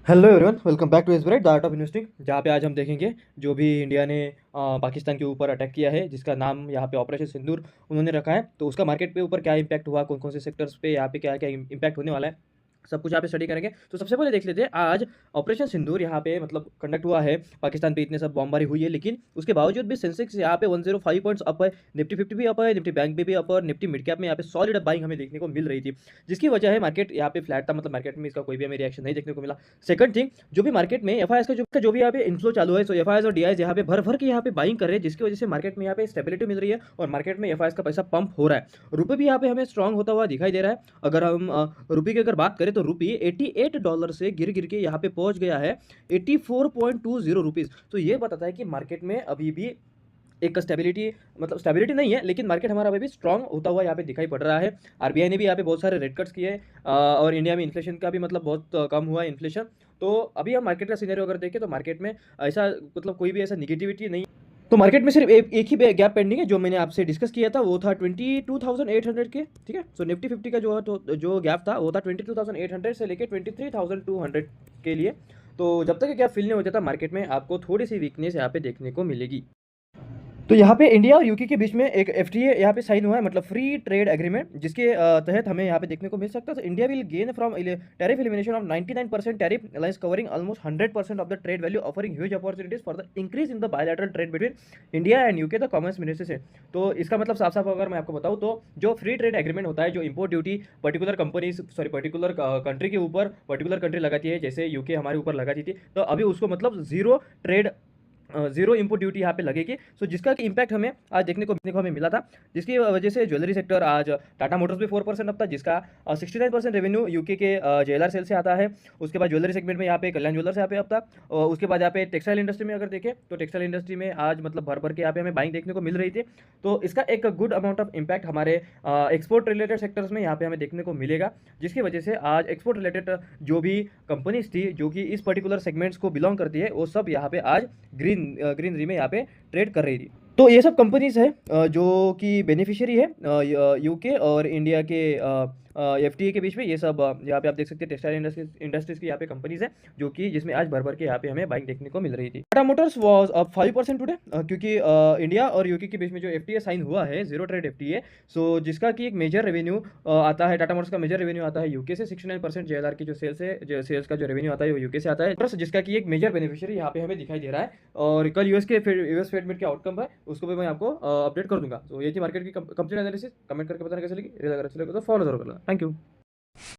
Hello everyone, welcome back to SBI the art of investing. जहाँ पे आज हम देखेंगे जो भी इंडिया ने पाकिस्तान के ऊपर अटैक किया है, जिसका नाम यहाँ पे ऑपरेशन सिंदूर उन्होंने रखा है। तो उसका मार्केट पे ऊपर क्या इम्पैक्ट हुआ, कौन कौन से सेक्टर्स पे यहाँ पे क्या क्या इम्पैक्ट होने वाला है, सब कुछ यहाँ पे स्टडी करेंगे। तो सबसे पहले देख लेते हैं आज ऑपरेशन सिंदूर यहाँ पे मतलब कंडक्ट हुआ है। पाकिस्तान पे इतने सब बमबारी हुई है, लेकिन उसके बावजूद भी सेंसेक्स यहाँ पे 105 पॉइंट्स अप है, निफ्टी 50 भी अप है, निफ्टी बैंक भी अप है, निफ्टी मिड कैप में यहाँ पे सॉलिड बाइंग हमें देखने को मिल रही थी, जिसकी वजह है मार्केट यहाँ पे फ्लैट था। मतलब मार्केट में इसका कोई भी हमें रिएक्शन नहीं देखने को मिला। सेकंड थिंग, जो भी मार्केट में एफआईएस का जो भी यहाँ पे इन्फ्लो चालू है, सो एफआईएस और डीआईएस यहाँ पे भर भर के यहाँ पे बाइंग कर रहे हैं, जिसकी वजह से मार्केट में यहाँ पे स्टेबिलिटी मिल रही है और मार्केट में एफआईएस का पैसा पंप हो रहा है। रुपये भी यहाँ पे हमें स्ट्रांग होता हुआ दिखाई दे रहा है। अगर हम रुपये की अगर बात करें तो रुपये $88 से गिर गिर के यहाँ पे पहुंच गया है 84.20 रुपीज़। तो ये बताता है कि मार्केट में अभी भी एक स्टेबिलिटी, मतलब स्टेबिलिटी नहीं है, लेकिन मार्केट हमारा अभी भी स्ट्रांग होता हुआ यहाँ पे दिखाई पड़ रहा है। आरबीआई ने भी यहाँ पे बहुत सारे रेट कट्स किए हैं, और इंडिया में इन्फ्लेशन का भी मतलब बहुत कम हुआ है इन्फ्लेशन। तो अभी हम मार्केट का सिनेरियो अगर देखें तो मार्केट में ऐसा मतलब कोई भी ऐसा निगेटिविटी नहीं। तो मार्केट में सिर्फ एक ही गैप पेंडिंग है, जो मैंने आपसे डिस्कस किया था वो था 22,800 के। ठीक है, सो निफ्टी 50 का जो गैप था वो था 22,800 से लेके 23,200 के लिए। तो जब तक ये गैप फिल नहीं हो जाता, मार्केट में आपको थोड़ी सी वीकनेस यहाँ पे देखने को मिलेगी। तो यहाँ पे इंडिया और यूके के बीच में एक एफटीए यहाँ पे साइन हुआ है, मतलब फ्री ट्रेड एग्रीमेंट, जिसके तहत हमें यहाँ पे देखने को मिल सकता है। तो India will gain from tariff elimination of 99% tariff alliance covering almost 100% of the trade value, offering huge opportunities for the increase in the bilateral trade between India and UK, the commerce ministry से। तो इसका मतलब साफ साफ अगर मैं आपको बताऊँ तो जो फ्री ट्रेड एग्रीमेंट होता है, जो import duty particular company sorry particular country के ऊपर पर्टिकुलर कंट्री लगाती है, जैसे यूके हमारे ऊपर लगाती थी, तो अभी उसको मतलब जीरो इंपोर्ट ड्यूटी यहाँ पे लगेगी। सो जिसका कि इम्पैक्ट हमें आज देखने को हमें मिला था, जिसकी वजह से ज्वेलरी सेक्टर आज टाटा मोटर्स भी 4% अप था, जिसका 69% रेवेन्यू यूके के जेएलआर सेल से आता है। उसके बाद ज्वेलरी सेगमेंट में यहाँ पे कल्याण ज्वेलर्स यहाँ पे अप था। और उसके बाद यहाँ पे टेक्सटाइल इंडस्ट्री में अगर देखें तो टेक्सटाइल इंडस्ट्री में आज मतलब भर भर के यहाँ पे हमें बाइंग देखने को मिल रही थी। तो इसका एक गुड अमाउंट ऑफ इम्पैक्ट हमारे एक्सपोर्ट रिलेटेड सेक्टर्स में यहाँ पे हमें देखने को मिलेगा, जिसकी वजह से आज एक्सपोर्ट रिलेटेड जो भी कंपनीज थी जो कि इस पर्टिकुलर सेगमेंट्स को बिलोंग करती है, वो सब यहाँ पे आज ग्रीनरी में यहाँ पे ट्रेड कर रही थी। तो ये सब कंपनीज है जो कि बेनिफिशियरी है यूके और इंडिया के एफटीए के बीच में। ये सब यहाँ पे आप देख सकते हैं टेक्सटाइल इंडस्ट्रीज की यहाँ पे कंपनीज है, जो कि जिसमें आज भर भर के यहाँ पे हमें बाइक देखने को मिल रही थी। Tata Motors was up 5% today, क्योंकि इंडिया और यूके के बीच में जो एफटीए साइन हुआ है, जीरो ट्रेड एफटीए, सो जिसका कि एक मेजर रेवेन्यू आता है, टाटा मोटर्स का मेजर रेवेन्यू आता है यूके से। 69% जेएलआर की जो सेल्स है, जो सेल्स का जो रेवेन्यू आता है वो यूके से आता है, जिसका कि एक मेजर बेनिफिशियरी यहाँ पे हमें दिखाई दे रहा है। और कल यूएस फेड मीट के आउटकम है, उसको भी मैं आपको अपडेट कर दूंगा। तो ये थी मार्केट की कंप्लीट एनालिसिस। कमेंट करके बताना कैसे लगी, अगर अच्छा लगे तो फॉलो जरूर करना। Thank you.